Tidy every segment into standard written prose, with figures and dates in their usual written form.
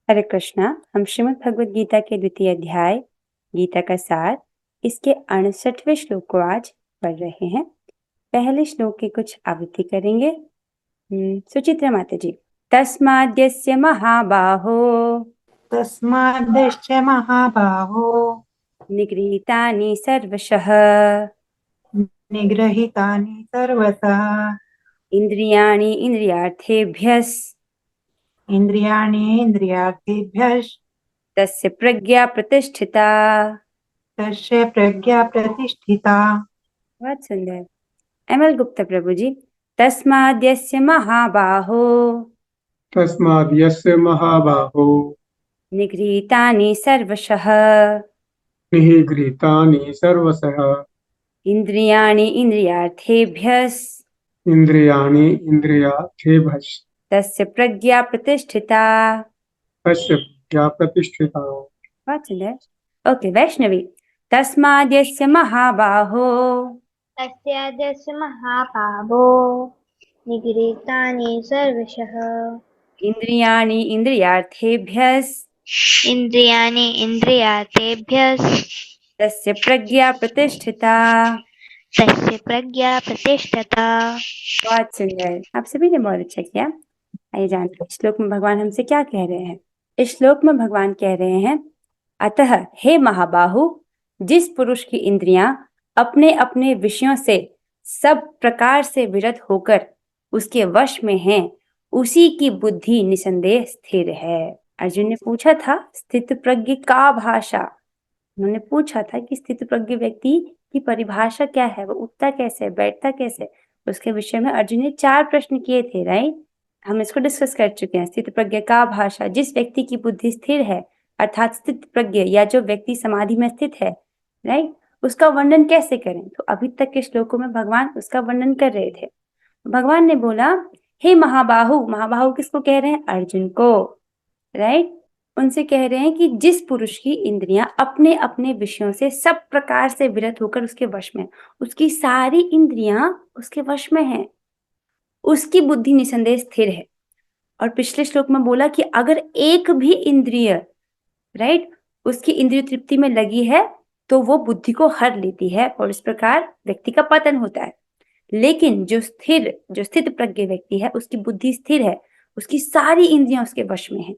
हरे कृष्णा। हम श्रीमद् भगवद गीता के द्वितीय अध्याय गीता का सार इसके 68वें श्लोक को आज पढ़ रहे हैं। पहले श्लोक की कुछ आवृत्ति करेंगे। सुचित्रा माता जी। तस्माद्यस्य महाबाहो तस्माद्दश्च महाबाहो निगृहीतानि सर्वशः निगृहीतानि सर्वशः इन्द्रियाणि इन्द्रियार्थेभ्यस् इन्द्रियाणि इन्द्रियार्थेभ्यश्च तस्य प्रज्ञा प्रतिष्ठिता। तस्य प्रज्ञा प्रतिष्ठिता। बहुत सुंदर। एमएल गुप्ता प्रभु जी। तस्माद्यस्य महाबाहो तस्माद् यस्य महाबाहो निगृहीतानि सर्वशः निगृहीतानि सर्वशः इन्द्रियाणि इन्द्रियार्थेभ्यस् इन्द्रियाणि इन्द्रियार्थेभ्यश्च तस्य प्रज्ञा प्रतिष्ठिता। तस्य प्रज्ञा प्रतिष्ठिता। बहुत सुंदर। ओके वैष्णवी। तस्माद्यस्य महाबाहो तस्यादस्य महाभावो निगृहीतानि सर्वशः इन्द्रियाणि इन्द्रियार्थेभ्यस् इन्द्रियाणि इन्द्रियार्थेभ्यः तस्य प्रज्ञा प्रतिष्ठिता। तस्य प्रज्ञा प्रतिष्ठिता। बहुत सुंदर। आप सभी ने बहुत अच्छा किया। आइए जानते हैं इस श्लोक में भगवान हमसे क्या कह रहे हैं। इस श्लोक में भगवान कह रहे हैं, अतः हे महाबाहु, जिस पुरुष की इंद्रियां अपने अपने विषयों से सब प्रकार से विरत होकर उसके वश में हैं, उसी की बुद्धि निसंदेह स्थिर है। अर्जुन ने पूछा था स्थित प्रज्ञ का भाषा। उन्होंने पूछा था कि स्थित प्रज्ञ व्यक्ति की परिभाषा क्या है, वो उठता कैसे, बैठता कैसे। उसके विषय में अर्जुन ने 4 प्रश्न किए थे, राइट। हम इसको डिस्कस कर चुके हैं। स्थित प्रज्ञ का भाषा, जिस व्यक्ति की बुद्धि स्थिर है, अर्थात स्थित प्रज्ञ या जो व्यक्ति समाधि में स्थित है, राइट, उसका वर्णन कैसे करें। तो अभी तक के श्लोकों में भगवान उसका वर्णन कर रहे थे। भगवान ने बोला, हे महाबाहु। महाबाहु किसको कह रहे हैं? अर्जुन को, राइट। उनसे कह रहे हैं कि जिस पुरुष की इंद्रियां अपने अपने विषयों से सब प्रकार से विरत होकर उसके वश में, उसकी सारी इंद्रियां उसके वश में हैं, उसकी बुद्धि निसंदेह स्थिर है। और पिछले श्लोक में बोला कि अगर एक भी इंद्रिय, राइट, उसकी इंद्रिय तृप्ति में लगी है तो वो बुद्धि को हर लेती है और इस प्रकार व्यक्ति का पतन होता है। लेकिन जो स्थित प्रज्ञ व्यक्ति है, उसकी बुद्धि स्थिर है, उसकी सारी इंद्रियां उसके वश में है,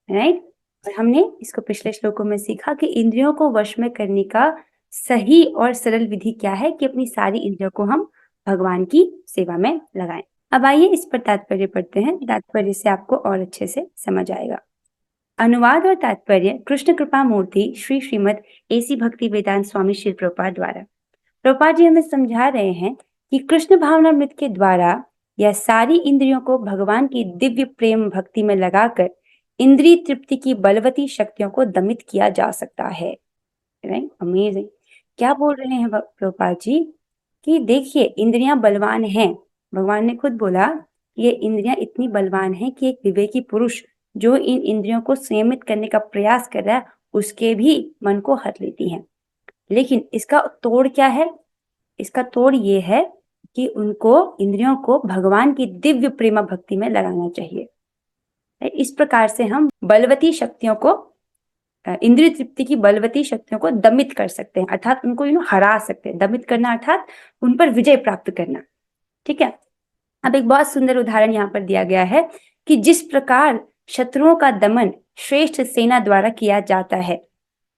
राइट। और हमने इसको पिछले श्लोकों में सीखा कि इंद्रियों को वश में करने का सही और सरल विधि क्या है कि अपनी सारी इंद्रियों को हम भगवान की सेवा में लगाएं। अब आइए इस पर तात्पर्य पढ़ते हैं। तात्पर्य से आपको और अच्छे से समझ आएगा। अनुवाद और तात्पर्य कृष्ण कृपा मूर्ति श्री श्रीमद एसी भक्ति वेदांत स्वामी श्री प्रभुपाद द्वारा। प्रभुपाद जी हमें समझा रहे हैं कि कृष्ण भावनामृत के द्वारा यह सारी इंद्रियों को भगवान की दिव्य प्रेम भक्ति में लगाकर इंद्रिय तृप्ति की बलवती शक्तियों को दमित किया जा सकता है। Right, amazing. क्या बोल रहे हैं प्रभुपाद जी कि देखिए इंद्रियां बलवान हैं। भगवान ने खुद बोला ये इंद्रियां इतनी बलवान हैं कि एक विवेकी पुरुष जो इन इंद्रियों को संयमित करने का प्रयास कर रहा है उसके भी मन को हर लेती हैं। लेकिन इसका तोड़ क्या है? इसका तोड़ ये है कि उनको इंद्रियों को भगवान की दिव्य प्रेमा भक्ति में लगाना चाहिए। इस प्रकार से हम बलवती शक्तियों को, इंद्रिय तृप्ति की बलवती शक्तियों को दमित कर सकते हैं, अर्थात उनको हरा सकते हैं। दमित करना अर्थात उन पर विजय प्राप्त करना। ठीक है। अब एक बहुत सुंदर उदाहरण यहाँ पर दिया गया है कि जिस प्रकार शत्रुओं का दमन श्रेष्ठ सेना द्वारा किया जाता है,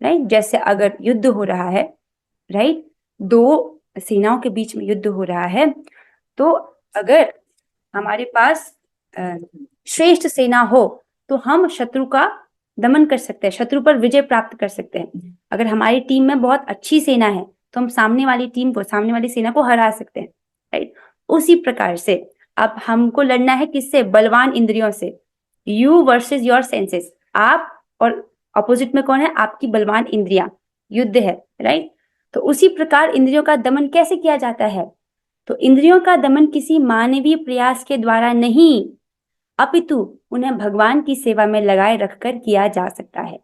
राइट। जैसे अगर युद्ध हो रहा है, राइट, 2 सेनाओं के बीच में युद्ध हो रहा है, तो अगर हमारे पास श्रेष्ठ सेना हो तो हम शत्रु का दमन कर सकते हैं, शत्रु पर विजय प्राप्त कर सकते हैं। अगर हमारी टीम में बहुत अच्छी सेना है तो हम सामने वाली टीम को, सामने वाली सेना को हरा सकते हैं, राइट। उसी प्रकार से अब हमको लड़ना है किससे? बलवान इंद्रियों से। You versus your senses. आप और अपोजिट में कौन है? आपकी बलवान इंद्रियां। युद्ध है, राइट। तो उसी प्रकार इंद्रियों का दमन कैसे किया जाता है? तो इंद्रियों का दमन किसी मानवीय प्रयास के द्वारा नहीं, अपितु उन्हें भगवान की सेवा में लगाए रखकर किया जा सकता है।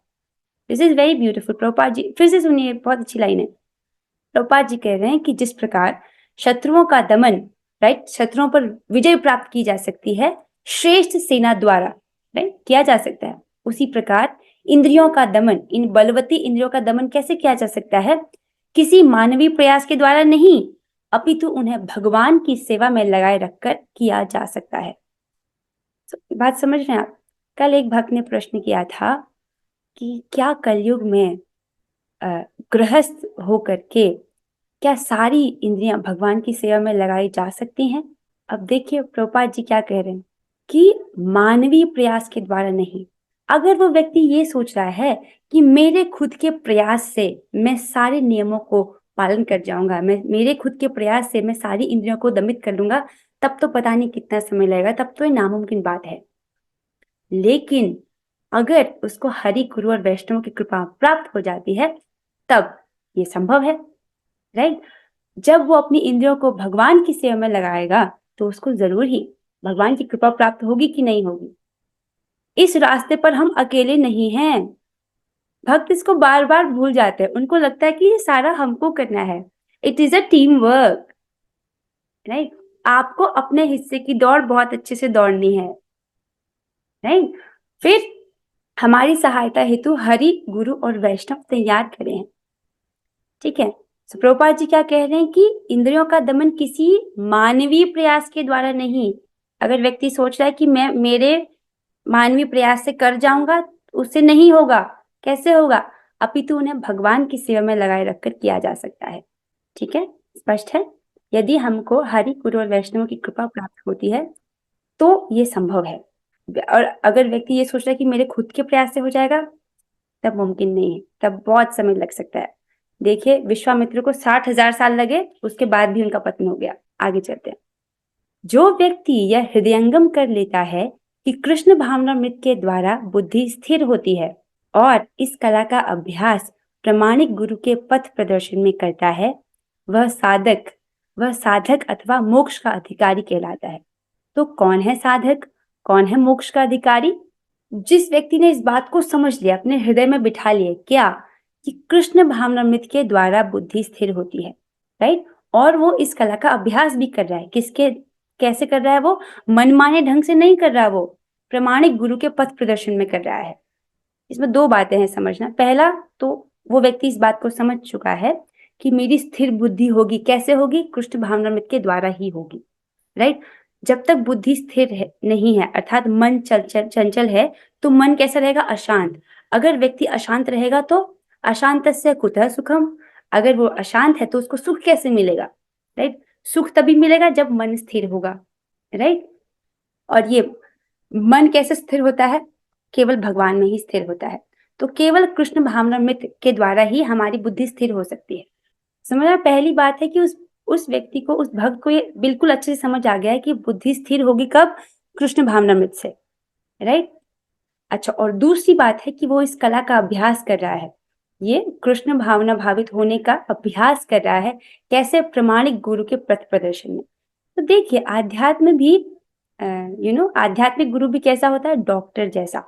This is very beautiful. Prabhupada ji फिर से सुनिए, बहुत अच्छी लाइन है। प्रभुपाद जी कह रहे हैं कि जिस प्रकार शत्रुओं का दमन, राइट, शत्रुओं पर विजय प्राप्त की जा सकती है श्रेष्ठ सेना द्वारा, राइट, किया जा सकता है। उसी प्रकार इंद्रियों का दमन, इन बलवती इंद्रियों का दमन कैसे किया जा सकता है? किसी मानवीय प्रयास के द्वारा नहीं, अपितु उन्हें भगवान की सेवा में लगाए रखकर किया जा सकता है। बात समझ रहे हैं आप? कल एक भक्त ने प्रश्न किया था कि क्या कलयुग में गृहस्थ होकर के क्या सारी इंद्रियां भगवान की सेवा में लगाई जा सकती हैं? अब देखिए प्रभुपाद जी क्या कह रहे हैं कि मानवीय प्रयास के द्वारा नहीं। अगर वो व्यक्ति ये सोच रहा है कि मेरे खुद के प्रयास से मैं सारे नियमों को पालन कर जाऊंगा, मैं मेरे खुद के प्रयास से मैं सारी इंद्रियों को दमित कर लूंगा, तब तो पता नहीं कितना समय लगेगा, तब तो ये नामुमकिन बात है। लेकिन अगर उसको हरि गुरु और वैष्णव की कृपा प्राप्त हो जाती है तब ये संभव है, राइट? जब वो अपनी इंद्रियों को भगवान की सेवा में लगाएगा तो उसको जरूर ही भगवान की कृपा प्राप्त होगी कि नहीं होगी। इस रास्ते पर हम अकेले नहीं हैं। भक्त इसको बार बार भूल जाते हैं, उनको लगता है कि ये सारा हमको करना है। It is a team work, right? आपको अपने हिस्से की दौड़ बहुत अच्छे से दौड़नी है, राइट? फिर हमारी सहायता हेतु हरि गुरु और वैष्णव तैयार करें हैं, ठीक है? तो प्रभुपाद जी क्या कह रहे हैं कि इंद्रियों का दमन किसी मानवीय प्रयास के द्वारा नहीं। अगर व्यक्ति सोच रहा है कि मैं मेरे मानवीय प्रयास से कर जाऊंगा, उससे नहीं होगा। कैसे होगा? अपितु उन्हें भगवान की सेवा में लगाए रखकर किया जा सकता है, ठीक है? स्पष्ट है? यदि हमको हरि गुरु और वैष्णव की कृपा प्राप्त होती है तो ये संभव है। और अगर व्यक्ति ये सोच रहा है कि मेरे खुद के प्रयास से हो जाएगा, तब मुमकिन नहीं है, तब बहुत समय लग सकता है। देखिए विश्वामित्र को 60,000 साल लगे, उसके बाद भी उनका पतन हो गया। आगे चलते हैं। जो व्यक्ति यह हृदयंगम कर लेता है कि कृष्ण भावनामृत के द्वारा बुद्धि स्थिर होती है और इस कला का अभ्यास प्रामाणिक गुरु के पथ प्रदर्शन में करता है, वह साधक अथवा मोक्ष का अधिकारी कहलाता है। तो कौन है साधक, कौन है मोक्ष का अधिकारी? जिस व्यक्ति ने इस बात को समझ लिया, अपने हृदय में बिठा लिया, क्या कि कृष्ण भावनामृत के द्वारा बुद्धि स्थिर होती है, राइट? और वो इस कला का अभ्यास भी कर रहा है। कैसे कर रहा है? वो मनमाने ढंग से नहीं कर रहा, वो प्रामाणिक गुरु के पथ प्रदर्शन में कर रहा है। इसमें दो बातें हैं समझना। पहला तो वो व्यक्ति इस बात को समझ चुका है कि मेरी स्थिर बुद्धि होगी। कैसे होगी? कृष्ण भावनामृत के द्वारा ही होगी, राइट? जब तक बुद्धि स्थिर नहीं है, अर्थात मन चंचल है, तो मन कैसा रहेगा? अशांत। अगर व्यक्ति अशांत रहेगा तो अशांतस्य कुतः सुखम। अगर वो अशांत है तो उसको सुख कैसे मिलेगा, राइट? सुख तभी मिलेगा जब मन स्थिर होगा, राइट? और ये मन कैसे स्थिर होता है? केवल भगवान में ही स्थिर होता है। तो केवल कृष्ण भावनामृत के द्वारा ही हमारी बुद्धि स्थिर हो सकती है। समझना? पहली बात है कि उस व्यक्ति को, उस भक्त को ये बिल्कुल अच्छे से समझ आ गया है कि बुद्धि स्थिर होगी कब? कृष्ण भावनामृत से, राइट? अच्छा, और दूसरी बात है कि वो इस कला का अभ्यास कर रहा है। ये कृष्ण भावना भावित होने का अभ्यास कर रहा है। कैसे? प्रामाणिक गुरु के पथ प्रदर्शन में। तो देखिए आध्यात्म भी आध्यात्मिक गुरु भी कैसा होता है? डॉक्टर जैसा,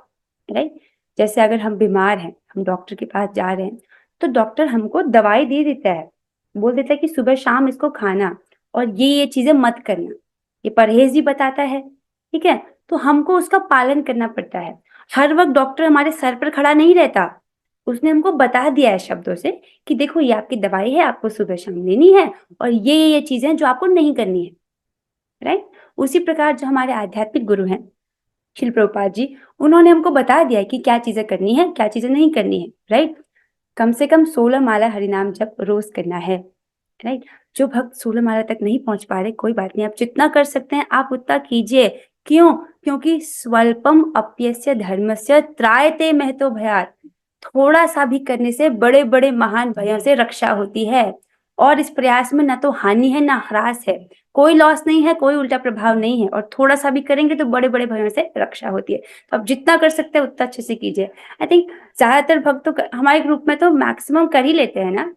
राइट? जैसे अगर हम बीमार हैं, हम डॉक्टर के पास जा रहे हैं, तो डॉक्टर हमको दवाई दे देता है, बोल देता है कि सुबह शाम इसको खाना और ये चीजें मत करना, ये परहेज भी बताता है, ठीक है? तो हमको उसका पालन करना पड़ता है। हर वक्त डॉक्टर हमारे सर पर खड़ा नहीं रहता, उसने हमको बता दिया है शब्दों से कि देखो ये आपकी दवाई है, आपको सुबह शाम लेनी है, और ये चीजें जो आपको नहीं करनी है, राइट? उसी प्रकार जो हमारे आध्यात्मिक गुरु हैं श्रील प्रभुपाद जी, उन्होंने हमको बता दिया कि क्या चीजें करनी है, क्या चीजें नहीं करनी है, राइट? कम से कम 16 माला हरिनाम जप रोज करना है, राइट? जो भक्त 16 माला तक नहीं पहुंच पा रहे, कोई बात नहीं, आप जितना कर सकते हैं आप उतना कीजिए। क्यों? क्योंकि स्वल्पम अप्यस्य धर्मस्य त्रायते महतो भयात्। थोड़ा सा भी करने से बड़े बड़े महान भयों से रक्षा होती है। और इस प्रयास में ना तो हानि है ना ह्रास है, कोई लॉस नहीं है, कोई उल्टा प्रभाव नहीं है, और थोड़ा सा भी करेंगे तो बड़े बड़े भयों से रक्षा होती है। तो आप जितना कर सकते हैं उतना अच्छे से कीजिए। आई थिंक ज्यादातर भक्त तो हमारे ग्रुप में तो मैक्सिमम कर ही लेते हैं ना।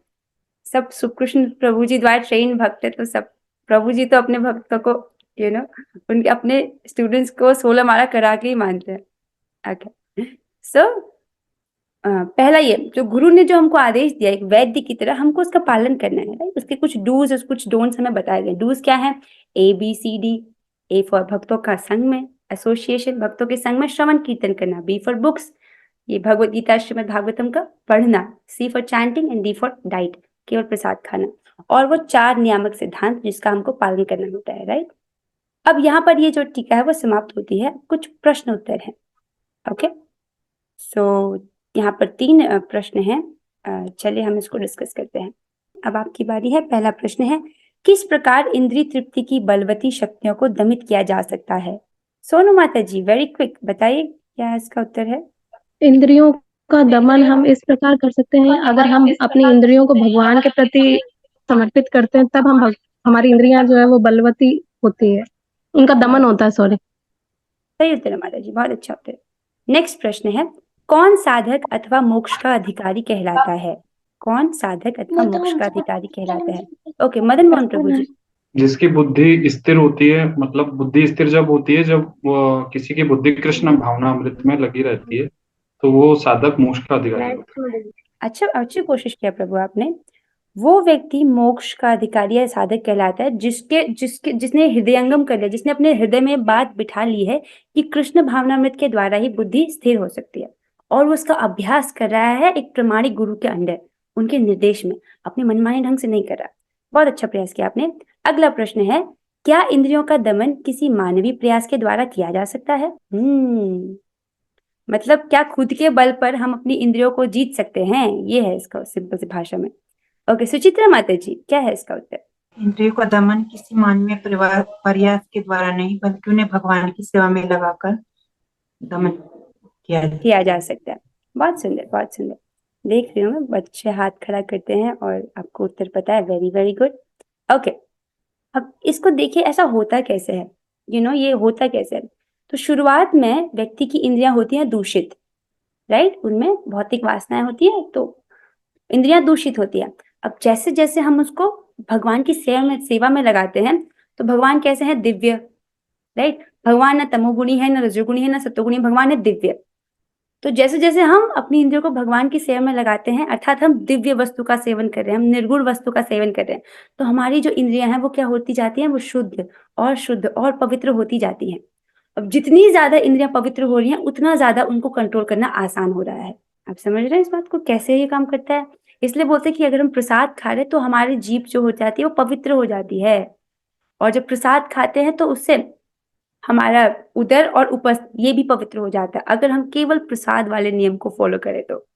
सब सुकृष्ण प्रभु जी द्वारा ट्रेन भक्त है, तो सब प्रभु जी तो अपने भक्तों को उनके अपने स्टूडेंट्स को 16 माला करा के ही मानते हैं। ओके, सो पहला ये जो गुरु ने जो हमको आदेश दिया एक वैद्य की तरह, हमको उसका पालन करना है, राइट? उसके कुछ डूज और कुछ डोंट्स हमें बताए गए। डूज क्या है? ABCD। A फॉर भक्तों का संग में एसोसिएशन, भक्तों के संग में श्रवण कीर्तन करना। B फॉर बुक्स, ये भगवत गीता श्रीमद् भागवतम का पढ़ना, C for chanting and D for diet, केवल प्रसाद खाना, और वो 4 नियामक सिद्धांत जिसका हमको पालन करना होता है, राइट। अब यहाँ पर ये जो टीका है वो समाप्त होती है, कुछ प्रश्न उत्तर हैं। ओके, सो यहाँ पर 3 प्रश्न हैं। चलिए हम इसको डिस्कस करते हैं। अब आपकी बारी है। पहला प्रश्न है, किस प्रकार इंद्रिय तृप्ति की बलवती शक्तियों को दमित किया जा सकता है? सोनू माता जी, वेरी क्विक बताइए क्या इसका उत्तर है। इंद्रियों का दमन हम इस प्रकार कर सकते हैं, अगर हम अपनी इंद्रियों को भगवान के प्रति समर्पित करते हैं तब हमारी इंद्रियां जो है वो बलवती होती है, उनका दमन होता है। सॉरी, सही उत्तर है माता जी, बहुत अच्छा उत्तर। नेक्स्ट प्रश्न है, कौन साधक अथवा मोक्ष का अधिकारी कहलाता है? कौन साधक अथवा मोक्ष का अधिकारी कहलाता है? ओके, मदन मोहन प्रभु जी। जिसकी बुद्धि स्थिर होती है, मतलब बुद्धि स्थिर जब होती है, जब किसी की बुद्धि कृष्ण भावना अमृत में लगी रहती है, तो वो साधक मोक्ष का अधिकारी होता है। अच्छा, अच्छी कोशिश किया प्रभु आपने। वो व्यक्ति मोक्ष का अधिकारी या साधक कहलाता है जिसने हृदयंगम कर लिया, जिसने अपने हृदय में बात बिठा ली है कि कृष्ण भावनामृत के द्वारा ही बुद्धि स्थिर हो सकती है, और वो उसका अभ्यास कर रहा है एक प्रमाणिक गुरु के अंडर, उनके निर्देश में, अपने मनमाने ढंग से नहीं कर रहा। बहुत अच्छा प्रयास किया आपने। अगला प्रश्न है, क्या इंद्रियों का दमन किसी मानवीय प्रयास के द्वारा किया जा सकता है? मतलब क्या खुद के बल पर हम अपनी इंद्रियों को जीत सकते हैं? ये है इसका सिंपल सी भाषा में। ओके, सुचित्रा माता जी, क्या है इसका उत्तर? इंद्रियों का दमन किसी मानवीय प्रयास के द्वारा नहीं, बल्कि उन्हें भगवान की सेवा में लगाकर दमन किया जा सकता है। बहुत सुंदर, बहुत सुंदर। देख रही हूँ मैं, बच्चे हाथ खड़ा करते हैं और आपको उत्तर पता है। Very very good. ओके, अब इसको देखिए, ऐसा होता कैसे है, ये होता कैसे है। तो शुरुआत में व्यक्ति की इंद्रियां होती हैं दूषित, राइट, उनमें भौतिक वासनाएं होती है, तो इंद्रियां दूषित होती है। अब जैसे जैसे हम उसको भगवान की सेवा में लगाते हैं, तो भगवान कैसे हैं? दिव्य, राइट। भगवान न तमोगुणी है, न रजोगुणी है, न सत्वगुणी, भगवान है दिव्य। तो जैसे जैसे हम अपनी इंद्रियों को भगवान की सेवा में लगाते हैं, अर्थात हम दिव्य वस्तु का सेवन कर रहे हैं, हम निर्गुण वस्तु का सेवन कर रहे हैं, तो हमारी जो इंद्रियां हैं वो क्या होती जाती हैं? वो शुद्ध और पवित्र होती जाती हैं। अब जितनी ज्यादा इंद्रियां पवित्र हो रही हैं, उतना ज्यादा उनको कंट्रोल करना आसान हो रहा है। आप समझ रहे हैं इस बात को, कैसे ये काम करता है? इसलिए बोलते हैं कि अगर हम प्रसाद खा रहे हैं तो हमारी जीभ जो हो जाती है वो पवित्र हो जाती है, और जब प्रसाद खाते हैं तो उससे हमारा उदर और उपस्थ ये भी पवित्र हो जाता है, अगर हम केवल प्रसाद वाले नियम को फॉलो करें तो।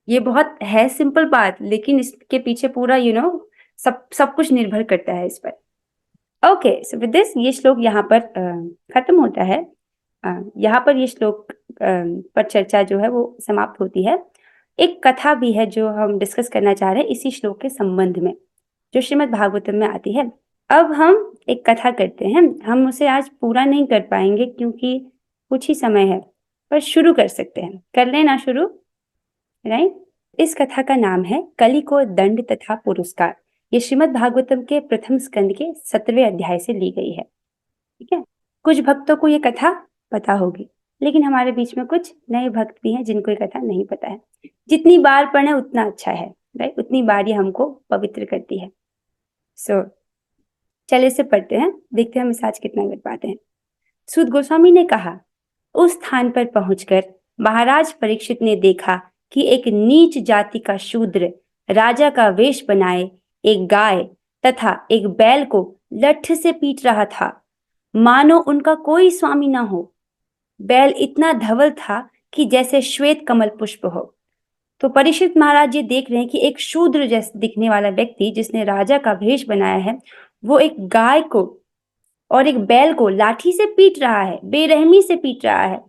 ये बहुत है सिंपल बात, लेकिन इसके पीछे पूरा सब कुछ निर्भर करता है इस पर। ओके, सो विद दिस ये श्लोक यहाँ पर खत्म होता है। यहाँ पर ये श्लोक पर चर्चा जो है वो समाप्त होती है। एक कथा भी है जो हम डिस्कस करना चाह रहे हैं इसी श्लोक के संबंध में, जो श्रीमद् भागवतम में आती है। अब हम एक कथा करते हैं, हम उसे आज पूरा नहीं कर पाएंगे क्योंकि कुछ ही समय है, पर शुरू कर सकते हैं। कर लेना शुरू, राइट। इस कथा का नाम है कली को दंड तथा पुरस्कार। ये श्रीमद् भागवतम के प्रथम स्कंद के 17वें अध्याय से ली गई है, ठीक है। कुछ भक्तों को ये कथा पता होगी, लेकिन हमारे बीच में कुछ नए भक्त भी हैं जिनको ये कथा नहीं पता है। जितनी बार पढ़े उतना अच्छा है, राइट, उतनी बार ये हमको पवित्र करती है। सो चलिए इसे पढ़ते हैं, देखते हैं हम इसे आज कितना कर पाते हैं। सूत गोस्वामी ने कहा, उस स्थान पर पहुंचकर महाराज परीक्षित ने देखा कि एक नीच जाति का शूद्र राजा का वेश बनाए एक गाय तथा एक बैल को लठ से पीट रहा था, मानो उनका कोई स्वामी ना हो। बैल इतना धवल था कि जैसे श्वेत कमल पुष्प हो। तो परीक्षित महाराज ये देख रहे हैं कि एक शूद्र जैसे दिखने वाला व्यक्ति जिसने राजा का भेष बनाया है, वो एक गाय को और एक बैल को लाठी से पीट रहा है, बेरहमी से पीट रहा है।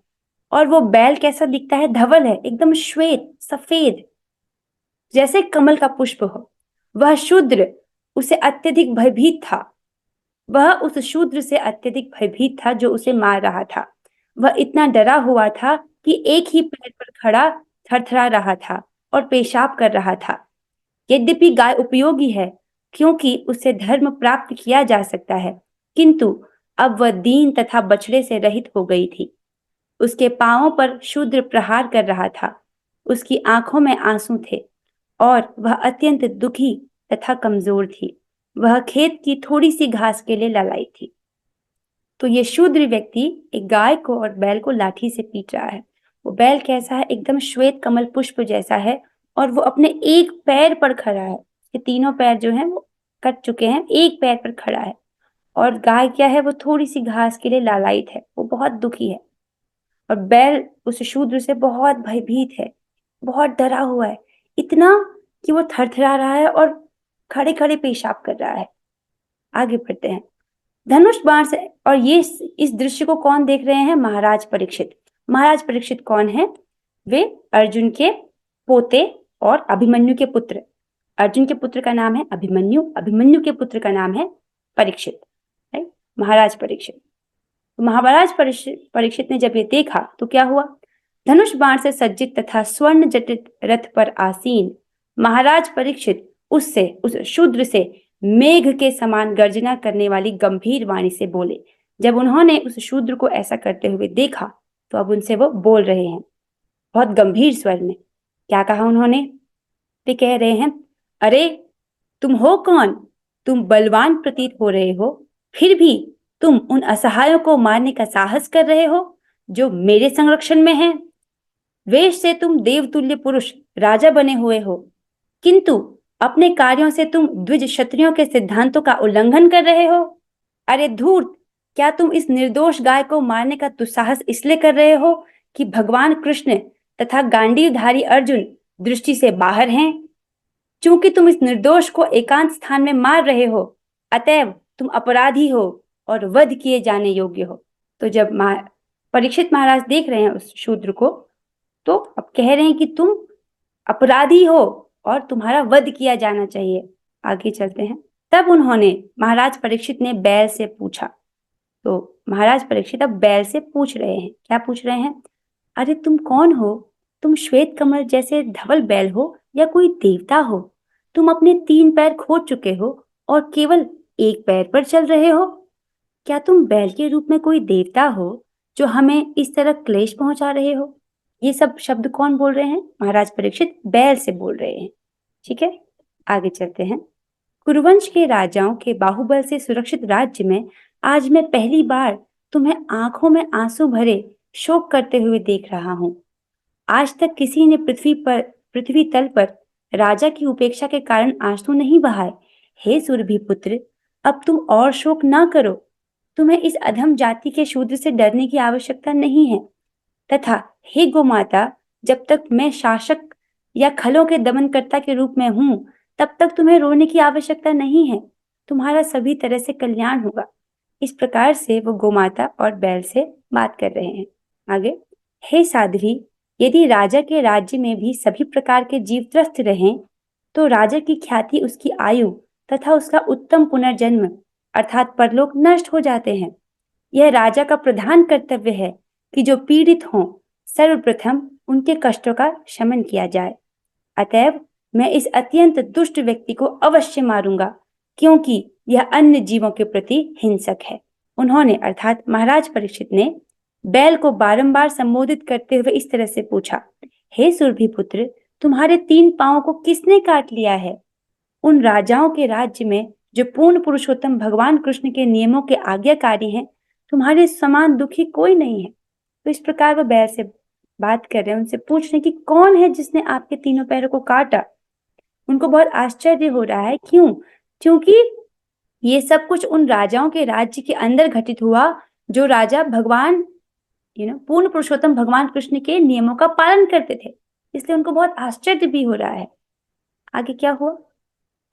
और वो बैल कैसा दिखता है? धवल है, एकदम श्वेत सफेद, जैसे कमल का पुष्प हो। वह शूद्र उसे अत्यधिक भयभीत था, वह उस शूद्र से अत्यधिक भयभीत था जो उसे मार रहा था। वह इतना डरा हुआ था कि एक ही पैर पर खड़ा थरथरा रहा था और पेशाब कर रहा था। यद्यपि गाय उपयोगी है क्योंकि उससे धर्म प्राप्त किया जा सकता है, किंतु अब वह दीन तथा बछड़े से रहित हो गई थी। उसके पांवों पर शूद्र प्रहार कर रहा था, उसकी आंखों में आंसू थे और वह अत्यंत दुखी तथा कमजोर थी। वह खेत की थोड़ी सी घास के लिए ललाई थी। तो ये शूद्र व्यक्ति एक गाय को और बैल को लाठी से पीट रहा है। वो बैल कैसा है? एकदम श्वेत कमल पुष्प जैसा है और वो अपने एक पैर पर खड़ा है। ये तीनों पैर जो हैं वो कट चुके हैं, एक पैर पर खड़ा है। और गाय क्या है? वो थोड़ी सी घास के लिए लालायित है, वो बहुत दुखी है। और बैल उस शूद्र से बहुत भयभीत है, बहुत डरा हुआ है, इतना कि वो थरथरा रहा है और खड़े खड़े पेशाब कर रहा है। आगे बढ़ते हैं। धनुष बाण से, और ये इस दृश्य को कौन देख रहे हैं? महाराज परीक्षित। महाराज परीक्षित कौन है? वे अर्जुन के पोते और अभिमन्यु के पुत्र। अर्जुन के पुत्र का नाम है अभिमन्यु, अभिमन्यु के पुत्र का नाम है परीक्षित, राइट? महाराज परीक्षित। तो महाराज परीक्षित ने जब ये देखा तो क्या हुआ? धनुष बाण से सज्जित तथा स्वर्ण जटित रथ पर आसीन महाराज परीक्षित उससे, उस शूद्र से मेघ के समान गर्जना करने वाली गंभीर वाणी से बोले। जब उन्होंने उस शूद्र को ऐसा करते हुए देखा तो अब उनसे वो बोल रहे हैं बहुत गंभीर स्वर में। क्या कहा उन्होंने? वे कह रहे हैं, अरे तुम हो कौन? तुम बलवान प्रतीत हो रहे हो, फिर भी तुम उन असहायों को मारने का साहस कर रहे हो जो मेरे संरक्षण में हैं। वेश से तुम देवतुल्य पुरुष राजा बने हुए हो, किंतु अपने कार्यों से तुम द्विज क्षत्रियों के सिद्धांतों का उल्लंघन कर रहे हो। अरे धूर्त, क्या तुम इस निर्दोष गाय को मारने का दुस्साहस इसलिए कर रहे हो कि भगवान कृष्ण तथा गांडीवधारी अर्जुन दृष्टि से बाहर हैं? चूंकि तुम इस निर्दोष को एकांत स्थान में मार रहे हो, अतएव तुम अपराधी हो और वध किए जाने योग्य हो। तो जब परीक्षित महाराज देख रहे हैं उस शूद्र को, तो अब कह रहे हैं कि तुम अपराधी हो और तुम्हारा वध किया जाना चाहिए। आगे चलते हैं। तब उन्होंने, महाराज परीक्षित ने बैल से पूछा। तो महाराज परीक्षित अब बैल से पूछ रहे हैं। क्या पूछ रहे हैं? अरे तुम कौन हो? तुम श्वेत कमल जैसे धवल बैल हो या कोई देवता हो? तुम अपने 3 पैर खो चुके हो और केवल एक पैर पर चल रहे हो। क्या तुम बैल के रूप में कोई देवता हो जो हमें इस तरह क्लेश पहुंचा रहे हो? ये सब शब्द कौन बोल रहे हैं? महाराज परीक्षित बैल से बोल रहे हैं। ठीक है, आगे चलते हैं। कुरुवंश के राजाओं के बाहुबल से सुरक्षित राज्य में आज मैं पहली बार तुम्हें आंखों में आंसू भरे शोक करते हुए देख रहा हूं। आज तक किसी ने पृथ्वी तल पर राजा की उपेक्षा के कारण आंसू नहीं बहाए। हे सुरभि पुत्र, अब तुम और शोक ना करो। तुम्हें इस अधम जाति के शूद्र से डरने की आवश्यकता नहीं है। तथा हे गोमाता, जब तक मैं शासक या खलों के दमनकर्ता के रूप में हूं, तब तक तुम्हें रोने की आवश्यकता नहीं है। तुम्हारा सभी तरह से कल्याण होगा। इस प्रकार से वो गोमाता और बैल से बात कर रहे हैं। आगे, हे साध्वी, यदि राजा के राज्य में भी सभी प्रकार के जीव त्रस्त रहें, तो राजा की ख्याति, उसकी आयु तथा उसका उत्तम पुनर्जन्म अर्थात परलोक नष्ट हो जाते हैं। यह राजा का प्रधान कर्तव्य है कि जो पीड़ित हों, सर्वप्रथम उनके कष्टों का शमन किया जाए। अतएव मैं इस अत्यंत दुष्ट व्यक्ति को अवश्य मारूंगा, क्योंकि यह अन्य जीवों के प्रति हिंसक है। उन्होंने, अर्थात महाराज परीक्षित ने, बैल को बारंबार संबोधित करते हुए इस तरह से पूछा, हे सुरभि पुत्र, तुम्हारे 3 पांवों को किसने काट लिया है? उन राजाओं के राज्य में जो पूर्ण पुरुषोत्तम भगवान कृष्ण के नियमों के आज्ञाकारी हैं, तुम्हारे समान दुखी कोई नहीं है। तो इस प्रकार वह बैल से बात कर रहे हैं, उनसे पूछ रहे हैं कि कौन है जिसने आपके 3 पैरों को काटा। उनको बहुत आश्चर्य हो रहा है। क्यों? क्योंकि ये सब कुछ उन राजाओं के राज्य के अंदर घटित हुआ जो राजा भगवान पूर्ण पुरुषोत्तम भगवान कृष्ण के नियमों का पालन करते थे, इसलिए उनको बहुत आश्चर्य भी हो रहा है। आगे क्या हुआ?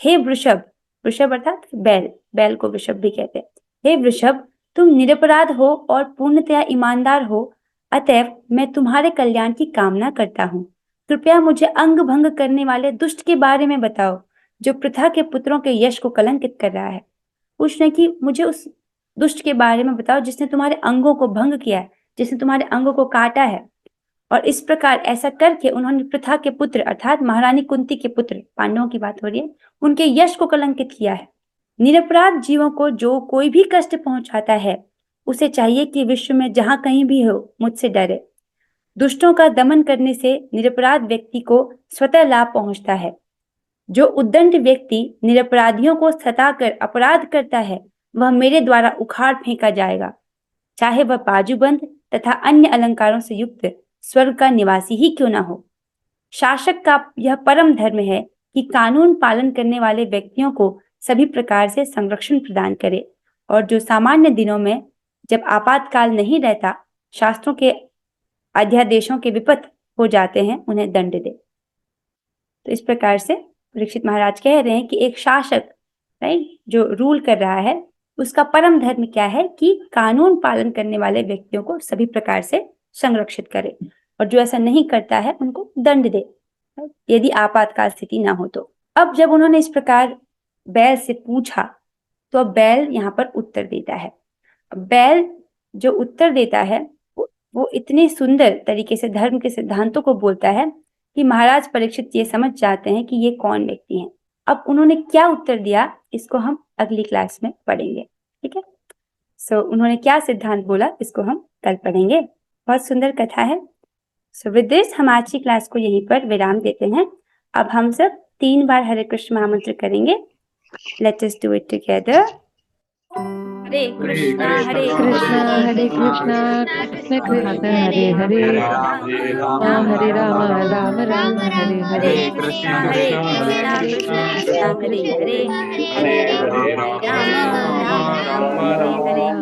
हे वृषभ, वृषभ अर्थात बैल, बैल को वृषभ भी कहते हैं। हे वृषभ, तुम निरपराध हो और पूर्णतया ईमानदार हो, अतएव मैं तुम्हारे कल्याण की कामना करता हूँ। कृपया मुझे अंग भंग करने वाले दुष्ट के बारे में बताओ, जो पृथा के पुत्रों के यश को कलंकित कर रहा है। पूछ रहे कि मुझे उस दुष्ट के बारे में बताओ जिसने तुम्हारे अंगों को भंग किया है, जिसने तुम्हारे अंगों को काटा है। और इस प्रकार ऐसा करके उन्होंने पृथा के पुत्र अर्थात महारानी कुंती के पुत्र, पांडवों की बात हो रही है, उनके यश को कलंकित किया है। निरपराध जीवों को जो कोई भी कष्ट पहुंचाता है, उसे चाहिए कि विश्व में जहां कहीं भी हो मुझसे डरे। दुष्टों का दमन करने से निरपराध व्यक्ति को स्वतः लाभ पहुंचता है। जो उद्दंड व्यक्ति निरपराधियों को सताकर अपराध करता है, वह मेरे द्वारा उखाड़ फेंका जाएगा, चाहे वह बाजूबंद तथा अन्य अलंकारों से युक्त स्वर्ग का निवासी ही क्यों ना हो। शासक का यह परम धर्म है कि कानून पालन करने वाले व्यक्तियों को सभी प्रकार से संरक्षण प्रदान करे और जो सामान्य दिनों में जब आपातकाल नहीं रहता शास्त्रों के अध्यादेशों के विपरीत हो जाते हैं उन्हें दंड दे। तो इस प्रकार से परीक्षित महाराज कह रहे हैं कि एक शासक राइट जो रूल कर रहा है उसका परम धर्म क्या है कि कानून पालन करने वाले व्यक्तियों को सभी प्रकार से संरक्षित करे और जो ऐसा नहीं करता है उनको दंड दे यदि आपातकाल स्थिति ना हो तो। अब जब उन्होंने इस प्रकार बैल से पूछा तो अब बैल यहाँ पर उत्तर देता है। बैल जो उत्तर देता है वो इतने सुंदर तरीके से धर्म के सिद्धांतों को बोलता है कि महाराज परीक्षित ये समझ जाते हैं कि ये कौन व्यक्ति हैं। अब उन्होंने क्या उत्तर दिया इसको हम अगली क्लास में पढ़ेंगे, ठीक है। सो उन्होंने क्या सिद्धांत बोला इसको हम कल पढ़ेंगे। बहुत सुंदर कथा है। सो विद दिस हम आज की क्लास को यहीं पर विराम देते हैं। अब हम सब 3 बार हरे कृष्ण महामंत्र करेंगे। Let us do it together. Hare Krishna Hare Krishna Hare Krishna Krishna Krishna Hare Hare Ram Hare Ram Ram Ram Hare Hare Krishna Hare Krishna Krishna Krishna Hare Hare Hare Ram Ram Ram Hare Hare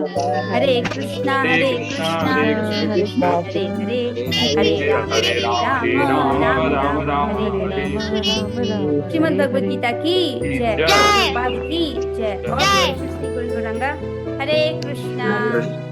Hare Krishna Krishna Krishna Hare Hare Hare Ram Ram Hare Hare. Srimad Bhagavad Gita की जय। प्रभुपाद की जय। और श्री गुरु गौरांगा। हरे कृष्णा।